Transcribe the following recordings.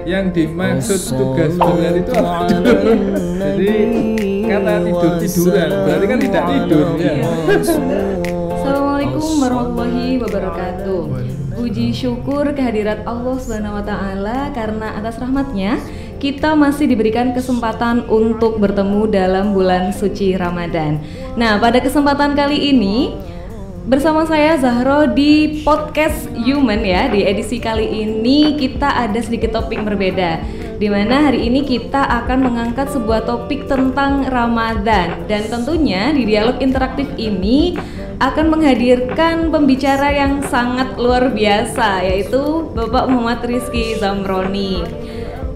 yang dimaksud tugas benar itu apa dulu? Jadi kata tiduran berarti kan tidak tidur ya. Assalamualaikum warahmatullahi wabarakatuh. Puji syukur kehadirat Allah Subhanahu wa taala karena atas rahmatnya kita masih diberikan kesempatan untuk bertemu dalam bulan suci Ramadan. Nah, pada kesempatan kali ini bersama saya Zahro di podcast Human ya. Di edisi kali ini kita ada sedikit topik berbeda, di mana hari ini kita akan mengangkat sebuah topik tentang Ramadan. Dan tentunya di dialog interaktif ini akan menghadirkan pembicara yang sangat luar biasa, yaitu Bapak Muhammad Rizky Zamroni.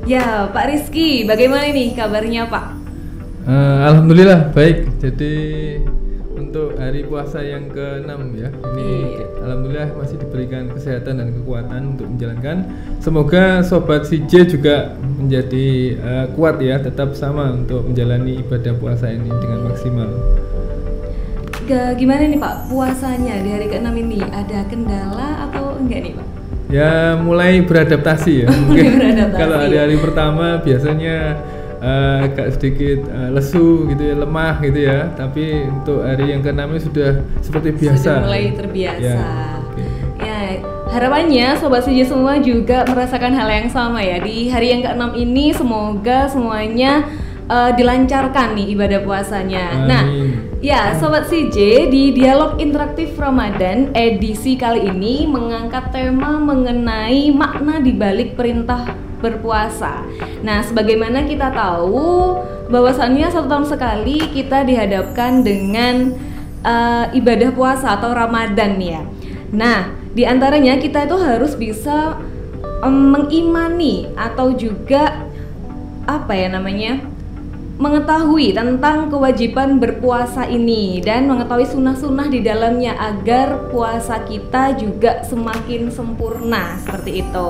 Ya, Pak Rizky, bagaimana nih kabarnya Pak? Alhamdulillah baik. Jadi untuk hari puasa yang ke-6 ya, ini alhamdulillah masih diberikan kesehatan dan kekuatan untuk menjalankan. Semoga sobat CJ juga menjadi kuat ya, tetap sama untuk menjalani ibadah puasa ini dengan maksimal. Gimana nih Pak puasanya di hari ke-6 ini? Ada kendala atau enggak nih Pak? Ya mulai beradaptasi ya. Mungkin kalau hari-hari pertama biasanya agak sedikit lesu gitu ya, lemah gitu ya. Tapi untuk hari yang ke-6 ini sudah seperti biasa. Sudah mulai terbiasa. Ya, okay. Ya, harapannya sobat CJ semua juga merasakan hal yang sama ya. Di hari yang ke-6 ini semoga semuanya dilancarkan nih ibadah puasanya. Amin. Nah, ya sobat CJ, di dialog interaktif Ramadan edisi kali ini mengangkat tema mengenai makna dibalik perintah berpuasa. Nah, sebagaimana kita tahu bahwasannya 1 tahun sekali kita dihadapkan dengan ibadah puasa atau Ramadan ya. Nah, di antaranya kita itu harus bisa mengimani atau juga mengetahui tentang kewajiban berpuasa ini dan mengetahui sunnah-sunnah di dalamnya agar puasa kita juga semakin sempurna seperti itu.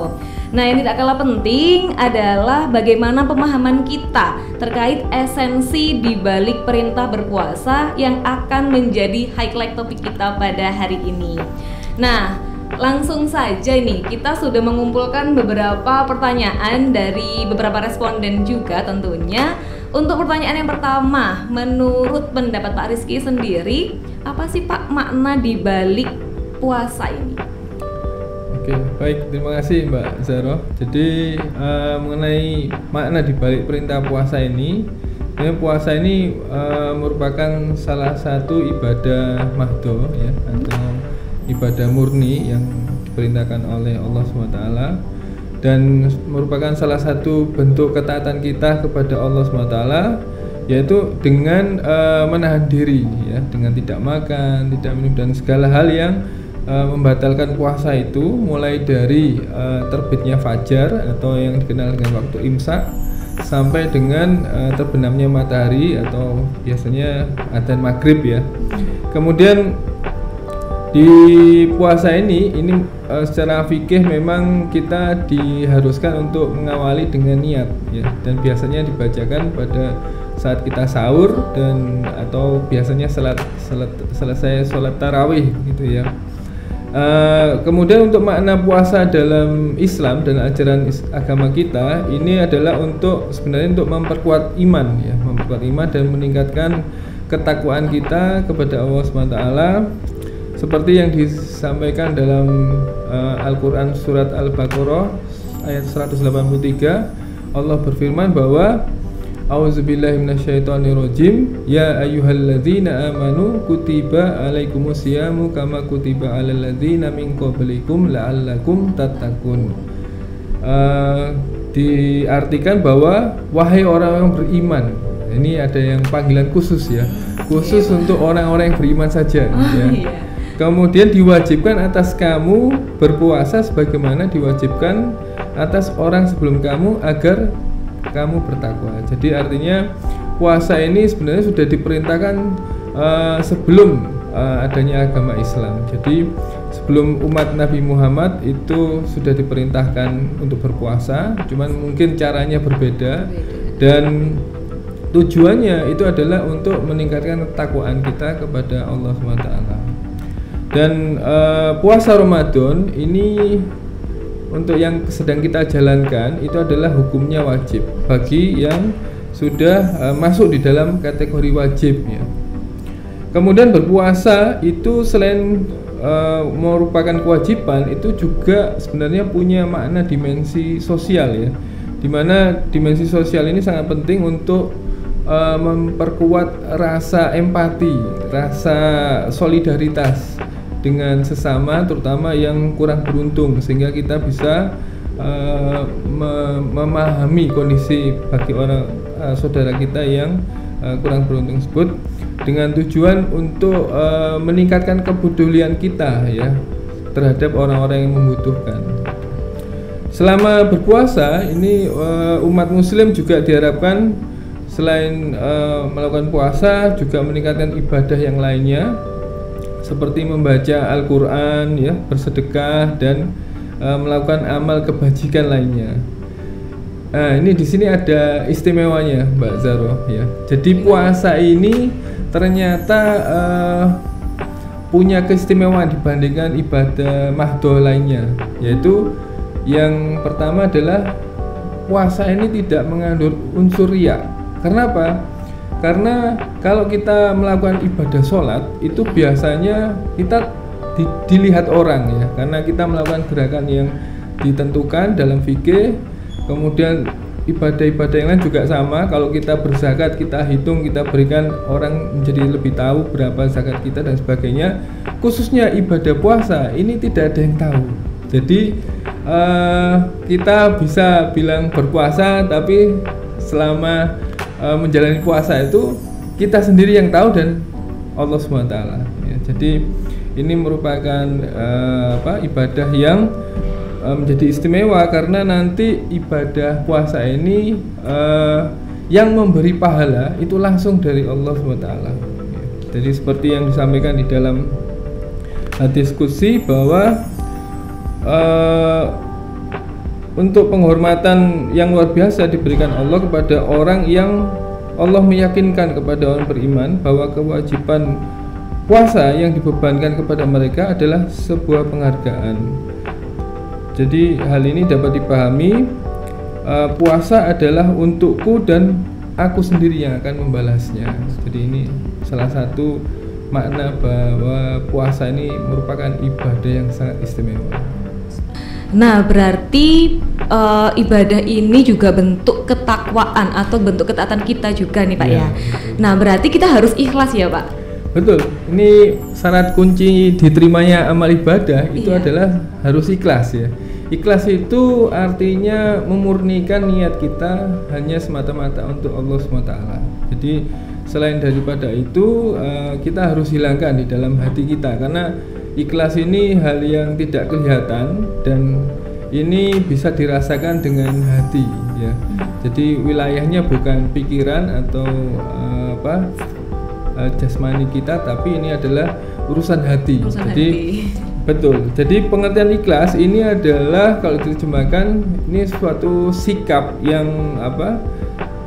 Nah, yang tidak kalah penting adalah bagaimana pemahaman kita terkait esensi di balik perintah berpuasa yang akan menjadi highlight topik kita pada hari ini. Nah, langsung saja nih, kita sudah mengumpulkan beberapa pertanyaan dari beberapa responden juga tentunya. Untuk pertanyaan yang pertama, menurut pendapat Pak Rizky sendiri, apa sih Pak makna di balik puasa ini? Oke, baik, terima kasih Mbak Zahro. Jadi mengenai makna di balik perintah puasa ini, puasa ini merupakan salah satu ibadah mahdo ya, atau ibadah murni yang diperintahkan oleh Allah SWT dan merupakan salah satu bentuk ketaatan kita kepada Allah SWT, yaitu dengan menahan diri ya, dengan tidak makan, tidak minum dan segala hal yang membatalkan puasa itu, mulai dari terbitnya fajar atau yang dikenal dengan waktu imsak sampai dengan terbenamnya matahari atau biasanya adzan maghrib ya. Kemudian di puasa ini secara fikih memang kita diharuskan untuk mengawali dengan niat ya, dan biasanya dibacakan pada saat kita sahur dan atau biasanya selesai sholat tarawih gitu ya. Kemudian untuk makna puasa dalam Islam dan ajaran agama kita ini adalah sebenarnya untuk memperkuat iman ya, memperkuat iman dan meningkatkan ketakwaan kita kepada Allah SWT. Seperti yang disampaikan dalam Al-Quran surat Al-Baqarah ayat 183, Allah berfirman bahwa A'udzubillahi minasyaitonirrajim, ya ayyuhalladzina amanu kutiba alaikumusyamu kama kutiba alal ladzina min qablikum la'allakum tattaqun. Diartikan bahwa wahai orang yang beriman. Ini ada yang panggilan khusus ya, khusus untuk orang-orang yang beriman saja ya. Kemudian diwajibkan atas kamu berpuasa sebagaimana diwajibkan atas orang sebelum kamu agar kamu bertakwa. Jadi artinya puasa ini sebenarnya sudah diperintahkan sebelum adanya agama Islam. Jadi sebelum umat Nabi Muhammad itu sudah diperintahkan untuk berpuasa, cuman mungkin caranya berbeda dan tujuannya itu adalah untuk meningkatkan ketakwaan kita kepada Allah SWT. Dan puasa Ramadan ini untuk yang sedang kita jalankan itu adalah hukumnya wajib bagi yang sudah masuk di dalam kategori wajib ya. Kemudian berpuasa itu selain merupakan kewajiban, itu juga sebenarnya punya makna dimensi sosial ya, dimana dimensi sosial ini sangat penting untuk memperkuat rasa empati, rasa solidaritas dengan sesama, terutama yang kurang beruntung, sehingga kita bisa memahami kondisi bagi orang saudara kita yang kurang beruntung tersebut, dengan tujuan untuk meningkatkan kepedulian kita ya terhadap orang-orang yang membutuhkan. Selama berpuasa ini umat muslim juga diharapkan selain melakukan puasa juga meningkatkan ibadah yang lainnya seperti membaca Al-Qur'an ya, bersedekah dan melakukan amal kebajikan lainnya. Nah, ini di sini ada istimewanya Mbak Zahroh ya. Jadi puasa ini ternyata punya keistimewaan dibandingkan ibadah mahdoh lainnya, yaitu yang pertama adalah puasa ini tidak mengandung unsur riya. Karena apa? Karena kalau kita melakukan ibadah sholat itu biasanya kita dilihat orang ya, karena kita melakukan gerakan yang ditentukan dalam fikih. Kemudian ibadah-ibadah yang lain juga sama. Kalau kita berzakat, kita hitung, kita berikan, orang menjadi lebih tahu berapa zakat kita dan sebagainya. Khususnya ibadah puasa ini tidak ada yang tahu. Jadi kita bisa bilang berpuasa, tapi selama menjalani puasa itu kita sendiri yang tahu dan Allah SWT ya. Jadi ini merupakan ibadah yang menjadi istimewa, karena nanti ibadah puasa ini yang memberi pahala itu langsung dari Allah SWT ya. Jadi seperti yang disampaikan di dalam hadis qudsi bahwa untuk penghormatan yang luar biasa diberikan Allah kepada orang yang Allah meyakinkan kepada orang beriman bahwa kewajiban puasa yang dibebankan kepada mereka adalah sebuah penghargaan. Jadi hal ini dapat dipahami, puasa adalah untukku dan aku sendiri yang akan membalasnya. Jadi ini salah satu makna bahwa puasa ini merupakan ibadah yang sangat istimewa. Nah, berarti ibadah ini juga bentuk ketakwaan atau bentuk ketaatan kita juga nih Pak ya. Nah, berarti kita harus ikhlas ya Pak? Betul, ini syarat kunci diterimanya amal ibadah itu adalah harus ikhlas ya. Ikhlas itu artinya memurnikan niat kita hanya semata-mata untuk Allah SWT. Jadi selain daripada itu kita harus hilangkan di dalam hati kita, karena ikhlas ini hal yang tidak kelihatan dan ini bisa dirasakan dengan hati ya. Jadi wilayahnya bukan pikiran atau jasmani kita, tapi ini adalah urusan hati. Jadi betul. Jadi pengertian ikhlas ini adalah kalau diterjemahkan ini suatu sikap yang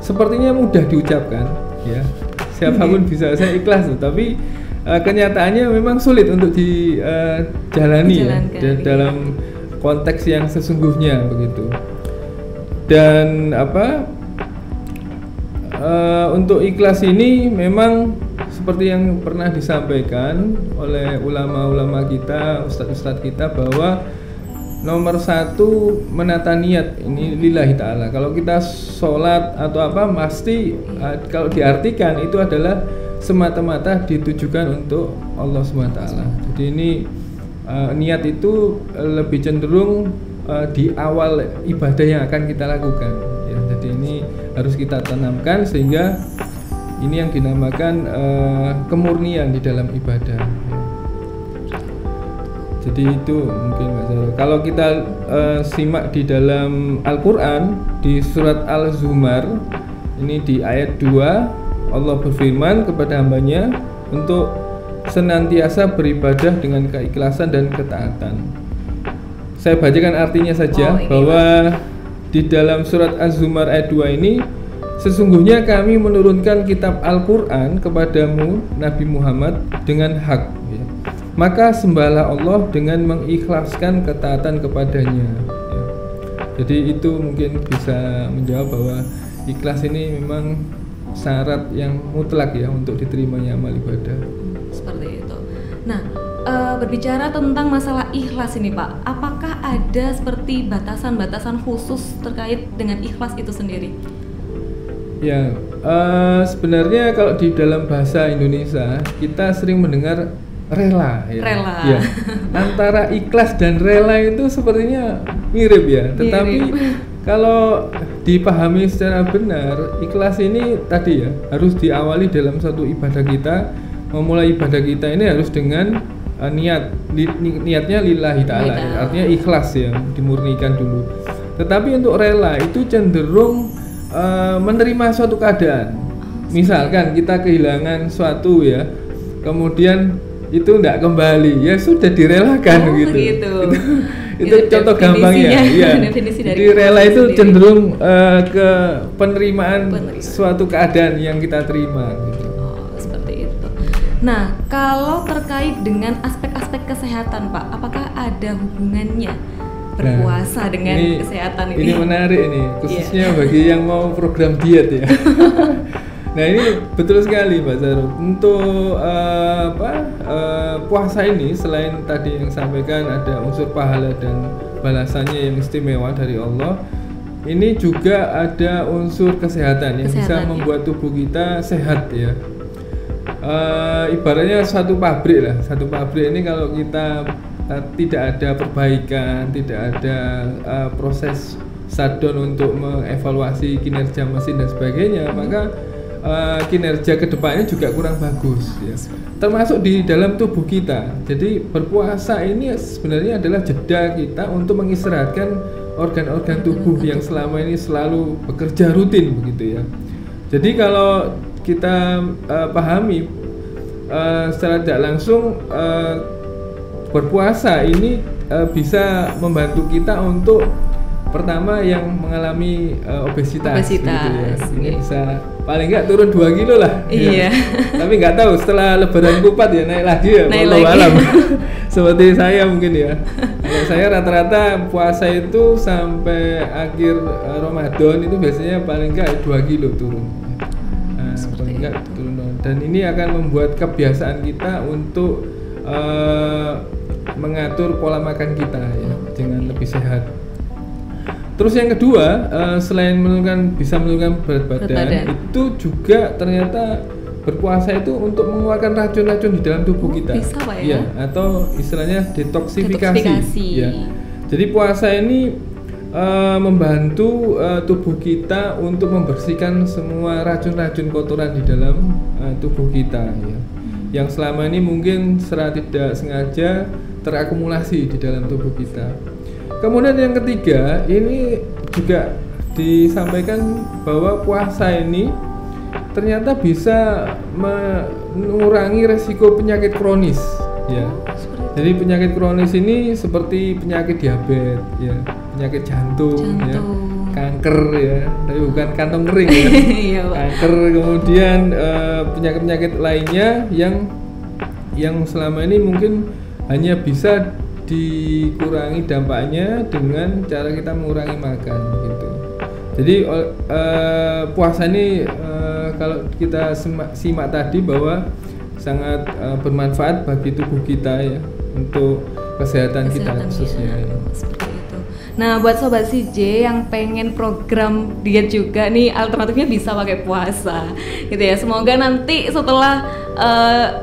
sepertinya mudah diucapkan ya. Siapapun bisa saya ikhlas, tapi kenyataannya memang sulit untuk dijalani ya, dalam konteks yang sesungguhnya begitu. Dan untuk ikhlas ini memang seperti yang pernah disampaikan oleh ulama-ulama kita, ustadz-ustadz kita, bahwa nomor satu menata niat ini lillahi ta'ala. Kalau kita sholat atau pasti kalau diartikan itu adalah semata-mata ditujukan untuk Allah SWT. Jadi ini niat itu lebih cenderung di awal ibadah yang akan kita lakukan ya. Jadi ini harus kita tanamkan sehingga ini yang dinamakan kemurnian di dalam ibadah ya. Jadi itu mungkin Mas Zahroh. Kalau kita simak di dalam Al-Quran di surat Al-Zumar ini di ayat 2, Allah berfirman kepada hambanya untuk senantiasa beribadah dengan keikhlasan dan ketaatan. Saya bacakan artinya saja bahwa di dalam surat Az-Zumar ayat 2 ini, sesungguhnya kami menurunkan kitab Al-Quran kepadamu Nabi Muhammad dengan hak ya. Maka sembahlah Allah dengan mengikhlaskan ketaatan kepadanya ya. Jadi itu mungkin bisa menjawab bahwa ikhlas ini memang syarat yang mutlak ya untuk diterimanya amal ibadah. Seperti itu. Nah, berbicara tentang masalah ikhlas ini Pak, apakah ada seperti batasan-batasan khusus terkait dengan ikhlas itu sendiri? Ya, sebenarnya kalau di dalam bahasa Indonesia kita sering mendengar rela ya. Rela. Ya. Antara ikhlas dan rela itu sepertinya mirip ya, tetapi kalau dipahami secara benar, ikhlas ini tadi ya harus diawali dalam satu ibadah kita. Memulai ibadah kita ini harus dengan niatnya lillahi ta'ala ya. Artinya ikhlas ya, dimurnikan dulu. Tetapi untuk rela itu cenderung menerima suatu keadaan. Misalkan kita kehilangan suatu ya, kemudian itu tidak kembali, ya sudah direlakan gitu. Itu contoh gampangnya. Ya. Jadi rela itu cenderung ke penerimaan suatu keadaan yang kita terima. Gitu. Oh, seperti itu. Nah, kalau terkait dengan aspek-aspek kesehatan, Pak, apakah ada hubungannya berpuasa dengan kesehatan ini? Ini menarik ini, khususnya bagi yang mau program diet ya. Nah ini betul sekali Mbak Zaro. Untuk puasa ini selain tadi yang sampaikan ada unsur pahala dan balasannya yang istimewa dari Allah, ini juga ada unsur kesehatan yang bisa membuat tubuh kita sehat ya. Ibaratnya satu pabrik lah. Satu pabrik ini kalau kita tidak ada perbaikan, tidak ada proses shutdown untuk mengevaluasi kinerja mesin dan sebagainya, maka kinerja kedepannya juga kurang bagus ya. Termasuk di dalam tubuh kita. Jadi berpuasa ini sebenarnya adalah jeda kita untuk mengistirahatkan organ-organ tubuh yang selama ini selalu bekerja rutin begitu ya. Jadi kalau kita pahami secara tidak langsung, berpuasa ini bisa membantu kita untuk pertama yang mengalami obesitas gitu ya. Ini bisa paling nggak turun 2 kilo lah. Iya. Ya. Tapi nggak tahu setelah lebaran kupat ya naik lagi ya. Naik lagi. Alam. Seperti saya mungkin ya. Kalau saya rata-rata puasa itu sampai akhir Ramadan itu biasanya paling nggak 2 kilo turun. Nah, paling nggak turun. Dan ini akan membuat kebiasaan kita untuk mengatur pola makan kita ya dengan lebih sehat. Terus yang kedua, selain bisa menurunkan berat badan, itu juga ternyata berpuasa itu untuk mengeluarkan racun-racun di dalam tubuh kita. Bisa Pak ya? Atau istilahnya detoksifikasi. Ya. Jadi puasa ini membantu tubuh kita untuk membersihkan semua racun-racun kotoran di dalam tubuh kita. Ya. Yang selama ini mungkin secara tidak sengaja terakumulasi di dalam tubuh kita. Kemudian yang ketiga, ini juga disampaikan bahwa puasa ini ternyata bisa mengurangi resiko penyakit kronis ya. Jadi penyakit kronis ini seperti penyakit diabetes ya, penyakit jantung. Ya, kanker ya, tapi bukan kantong kering ya. Kanker, kemudian penyakit-penyakit lainnya yang selama ini mungkin hanya bisa dikurangi dampaknya dengan cara kita mengurangi makan gitu. Jadi puasa ini kalau kita simak tadi bahwa sangat bermanfaat bagi tubuh kita ya, untuk kesehatan kita khususnya. Ya. Seperti itu. Nah, buat sobat CJ yang pengen program diet juga nih, alternatifnya bisa pakai puasa gitu ya. Semoga nanti setelah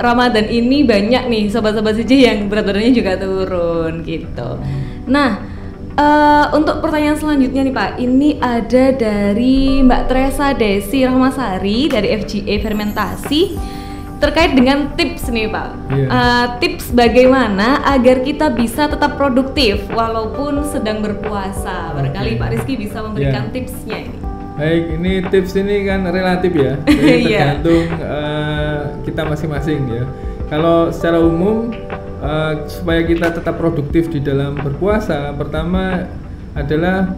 Ramadan ini banyak nih sobat-sobat CJ yang berat badannya juga turun gitu. Nah, untuk pertanyaan selanjutnya nih Pak, ini ada dari Mbak Teresa Desi Rahmasari dari FGA Fermentasi terkait dengan tips nih Pak. Tips bagaimana agar kita bisa tetap produktif walaupun sedang berpuasa. Barangkali Pak Rizky bisa memberikan tipsnya ini. Baik, ini tips ini kan relatif ya, jadi tergantung kita masing-masing ya. Kalau secara umum supaya kita tetap produktif di dalam berpuasa, pertama adalah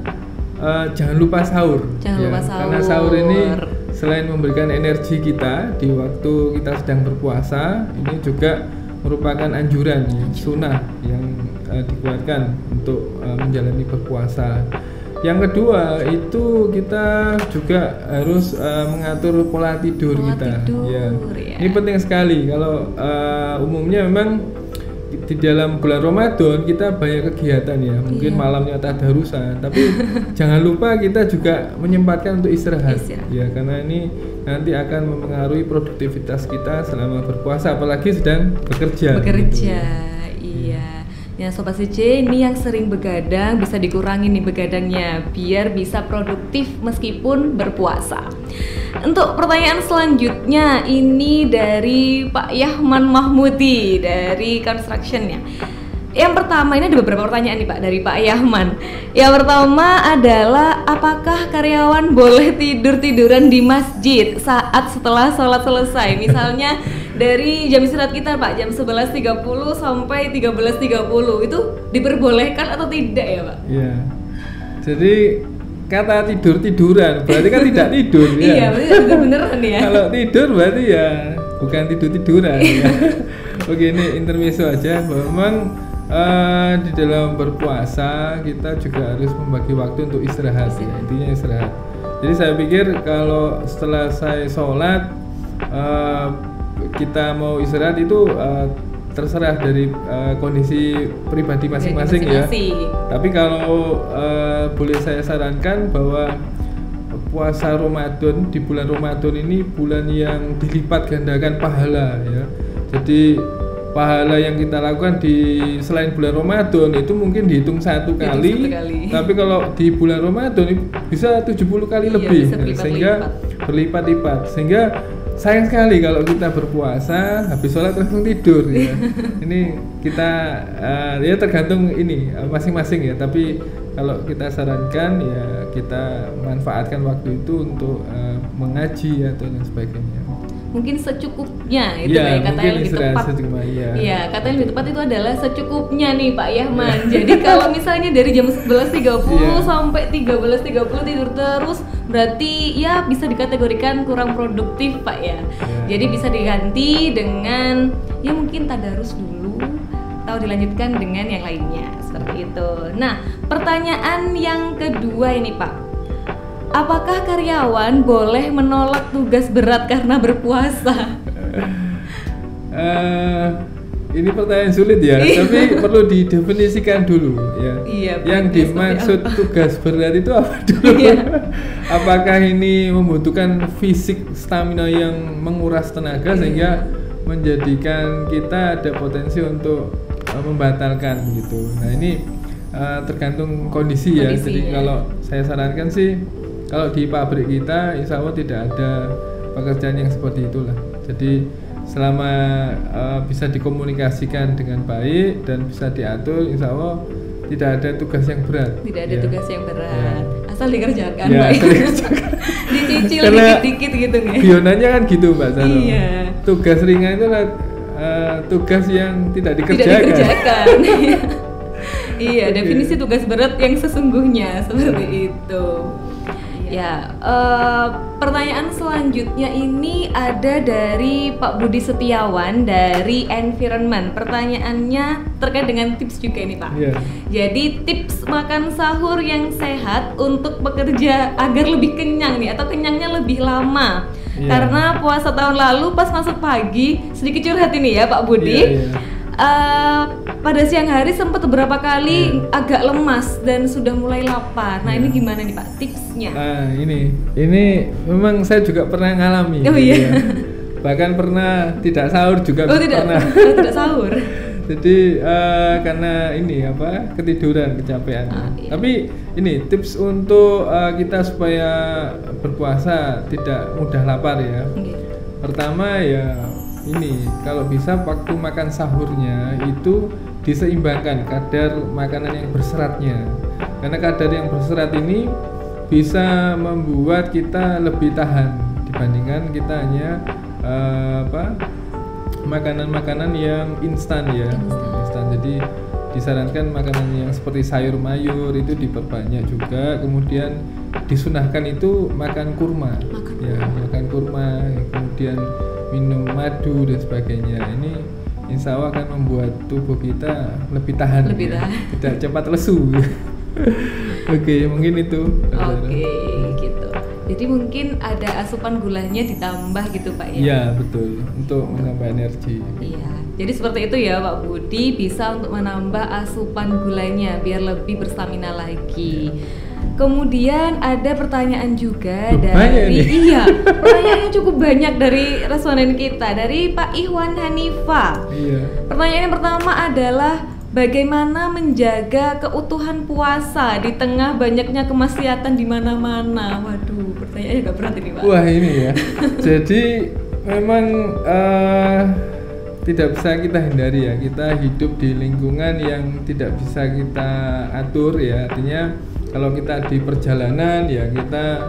jangan lupa sahur. Karena sahur ini selain memberikan energi kita di waktu kita sedang berpuasa, ini juga merupakan anjuran ya, sunnah yang dikuatkan untuk menjalani berpuasa. Yang kedua itu kita juga harus mengatur pola tidur kita. Ya. Ini penting sekali. Kalau umumnya memang di dalam bulan Ramadan kita banyak kegiatan ya. Mungkin malamnya tadarusan, tapi jangan lupa kita juga menyempatkan untuk istirahat. Ya, karena ini nanti akan mempengaruhi produktivitas kita selama berpuasa, apalagi sedang bekerja. Gitu. Iya. Ya Sobat CC, ini yang sering begadang bisa dikurangi nih begadangnya biar bisa produktif meskipun berpuasa. Untuk pertanyaan selanjutnya ini dari Pak Yahman Mahmudi dari Construction-nya. Yang pertama, ini ada beberapa pertanyaan nih Pak dari Pak Yahman. Yang pertama adalah apakah karyawan boleh tidur-tiduran di masjid saat setelah sholat selesai? Misalnya dari jam istirahat kita Pak, jam 11.30 sampai 13.30 itu diperbolehkan atau tidak ya Pak? Iya. Jadi kata tidur-tiduran berarti kan tidak tidur ya. Iya, berarti tidur beneran ya. Kalau tidur berarti ya bukan tidur-tiduran ya. Oke, ini intermezzo aja. Memang di dalam berpuasa kita juga harus membagi waktu untuk istirahat ya. Intinya istirahat. Jadi saya pikir kalau setelah saya sholat kita mau istirahat itu terserah dari kondisi pribadi masing-masing ya. Tapi kalau boleh saya sarankan bahwa puasa Ramadan di bulan Ramadan ini bulan yang dilipat gandakan pahala ya. Jadi pahala yang kita lakukan di selain bulan Ramadan itu mungkin dihitung satu kali. Tapi kalau di bulan Ramadan bisa 70 kali lebih sehingga berlipat-lipat. Sehingga sayang sekali kalau kita berpuasa habis sholat langsung tidur ya. Ini kita ya tergantung ini masing-masing ya. Tapi kalau kita sarankan ya kita manfaatkan waktu itu untuk mengaji atau dan sebagainya. Mungkin secukupnya itu ya kata yang lebih tepat. Iya, kata yang lebih tepat itu adalah secukupnya nih Pak Yahman. Jadi kalau misalnya dari jam 11.30 sampai 13.30 tidur terus berarti ya bisa dikategorikan kurang produktif Pak ya. Jadi bisa diganti dengan ya mungkin tadarus dulu atau dilanjutkan dengan yang lainnya seperti itu. Nah, pertanyaan yang kedua ini Pak. Apakah karyawan boleh menolak tugas berat karena berpuasa? Ini pertanyaan sulit ya, tapi perlu didefinisikan dulu ya. Yang dimaksud tugas berat itu apa dulu? Apakah ini membutuhkan fisik stamina yang menguras tenaga sehingga menjadikan kita ada potensi untuk membatalkan gitu. Nah ini tergantung kondisi ya. Jadi kalau saya sarankan sih kalau di pabrik kita insya Allah tidak ada pekerjaan yang seperti itulah. Jadi selama bisa dikomunikasikan dengan baik dan bisa diatur, insya Allah tidak ada tugas yang berat. Tidak ada tugas yang berat, asal dikerjakan Pak. Dicicil dikit-dikit gitu nggak? Bionanya kan gitu Mbak Saro. Tugas ringan itu adalah tugas yang tidak dikerjakan. Iya, definisi tugas berat yang sesungguhnya seperti itu. Ya, pertanyaan selanjutnya ini ada dari Pak Budi Setiawan dari Environment. Pertanyaannya terkait dengan tips juga ini Pak. Jadi tips makan sahur yang sehat untuk pekerja agar lebih kenyang nih atau kenyangnya lebih lama. Karena puasa tahun lalu pas masuk pagi sedikit curhat ini ya Pak Budi. Pada siang hari sempat beberapa kali agak lemas dan sudah mulai lapar. Nah ini gimana nih Pak tipsnya? Ini memang saya juga pernah ngalami. Bahkan pernah tidak sahur juga pernah. Tidak sahur. Jadi karena ini ketiduran, kecapean. Tapi ini tips untuk kita supaya berpuasa tidak mudah lapar ya. Pertama ya ini kalau bisa waktu makan sahurnya itu diseimbangkan kadar makanan yang berseratnya, karena kadar yang berserat ini bisa membuat kita lebih tahan dibandingkan kita hanya makanan-makanan yang instan ya. Jadi disarankan makanan yang seperti sayur mayur itu diperbanyak juga, kemudian disunahkan itu makan kurma. Makan kurma, kemudian minum madu dan sebagainya. Ini insya Allah akan membuat tubuh kita lebih tahan. Tidak cepat lesu. Oke, mungkin itu. Oke, gitu. Jadi mungkin ada asupan gulanya ditambah gitu Pak ya? Iya, betul. Untuk menambah energi. Iya. Jadi seperti itu ya Pak Budi, bisa untuk menambah asupan gulanya biar lebih berstamina lagi. Kemudian ada pertanyaan juga dari pertanyaannya cukup banyak dari responden kita, dari Pak Ikhwan Hanifa. Iya. Pertanyaan yang pertama adalah bagaimana menjaga keutuhan puasa di tengah banyaknya kemaksiatan di mana-mana. Waduh, pertanyaannya agak berat ini Pak. Wah, ini ya. Jadi memang tidak bisa kita hindari ya. Kita hidup di lingkungan yang tidak bisa kita atur ya. Artinya kalau kita di perjalanan ya kita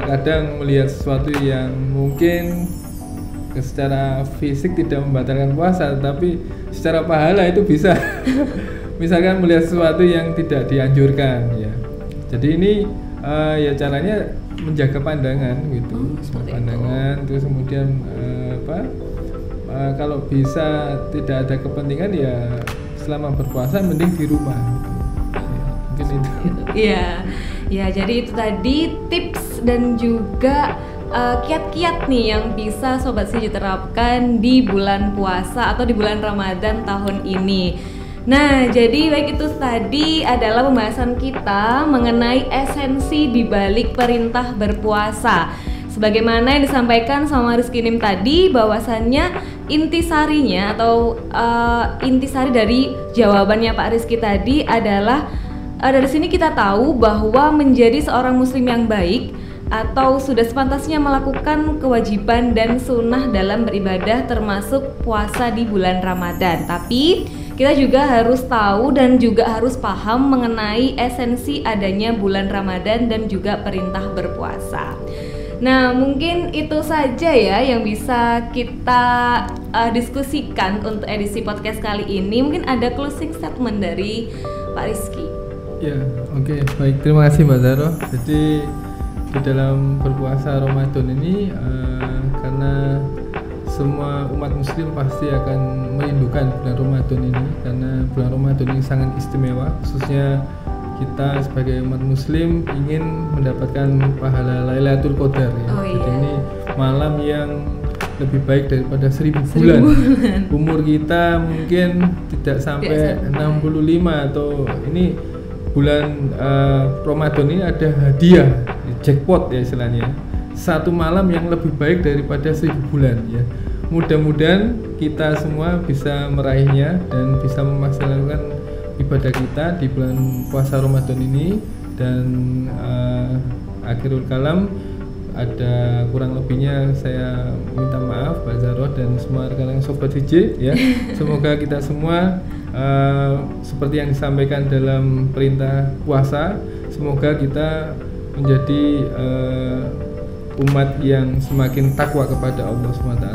kadang melihat sesuatu yang mungkin secara fisik tidak membatalkan puasa, tapi secara pahala itu bisa misalkan melihat sesuatu yang tidak dianjurkan ya. Jadi ini ya caranya menjaga pandangan gitu, pandangan itu. Terus kemudian kalau bisa tidak ada kepentingan ya selama berpuasa mending di rumah gitu. Ya, mungkin itu. Iya, ya jadi itu tadi tips dan juga kiat-kiat nih yang bisa Sobat Siji terapkan di bulan puasa atau di bulan Ramadan tahun ini. Nah, jadi baik itu tadi adalah pembahasan kita mengenai esensi di balik perintah berpuasa. Sebagaimana yang disampaikan sama Rizky Nim tadi, bahwasannya intisarinya atau intisari dari jawabannya Pak Rizky tadi adalah dari sini kita tahu bahwa menjadi seorang muslim yang baik atau sudah sepantasnya melakukan kewajiban dan sunnah dalam beribadah termasuk puasa di bulan Ramadan. Tapi kita juga harus tahu dan juga harus paham mengenai esensi adanya bulan Ramadan dan juga perintah berpuasa. Nah, mungkin itu saja ya yang bisa kita diskusikan untuk edisi podcast kali ini. Mungkin ada closing statement dari Pak Rizky. Ya, oke, baik, terima kasih Mbak Zaro. Jadi di dalam berpuasa Ramadan ini karena semua umat muslim pasti akan merindukan bulan Ramadan ini, karena bulan Ramadan ini sangat istimewa, khususnya kita sebagai umat muslim ingin mendapatkan pahala Lailatul Qadar ya. Jadi ini malam yang lebih baik daripada 1000 bulan. Umur kita mungkin tidak sampai 65 atau ini bulan Ramadan ini ada hadiah jackpot ya istilahnya, satu malam yang lebih baik daripada 1000 bulan ya. Mudah-mudahan kita semua bisa meraihnya dan bisa memaksimalkan ibadah kita di bulan puasa Ramadan ini. Dan akhirul kalam, ada kurang lebihnya saya minta maaf Mbak Zaro dan semua rekan-rekan Sobat VJ ya. Semoga kita semua seperti yang disampaikan dalam perintah puasa, semoga kita menjadi umat yang semakin takwa kepada Allah SWT.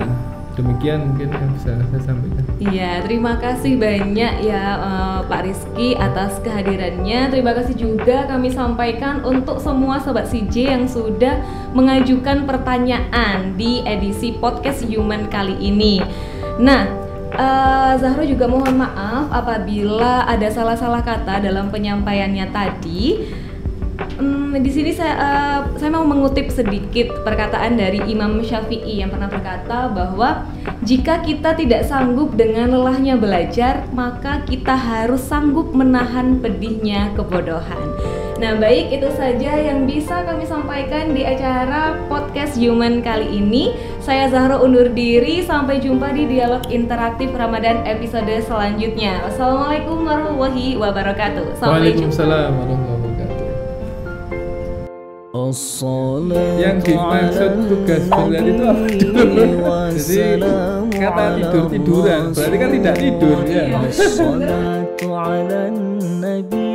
Demikian mungkin yang bisa saya sampaikan. Iya, terima kasih banyak ya Pak Rizky atas kehadirannya. Terima kasih juga kami sampaikan untuk semua Sobat CJ yang sudah mengajukan pertanyaan di edisi podcast Human kali ini. Nah, Zahro juga mohon maaf apabila ada salah-salah kata dalam penyampaiannya tadi. Di sini saya mau mengutip sedikit perkataan dari Imam Syafi'i yang pernah berkata bahwa jika kita tidak sanggup dengan lelahnya belajar, maka kita harus sanggup menahan pedihnya kebodohan. Nah, baik, itu saja yang bisa kami sampaikan di acara podcast Human kali ini. Saya Zahro undur diri, sampai jumpa di dialog interaktif Ramadan episode selanjutnya. Wassalamualaikum warahmatullahi wabarakatuh. Waalaikumsalam warahmatullahi wabarakatuh. Yang dimaksud tugas bulan itu apa dulu? Jadi kata tidur-tiduran berarti kan tidak tidur ya. Wassalatu ala nabi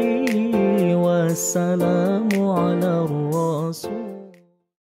wassalamu ala rasul.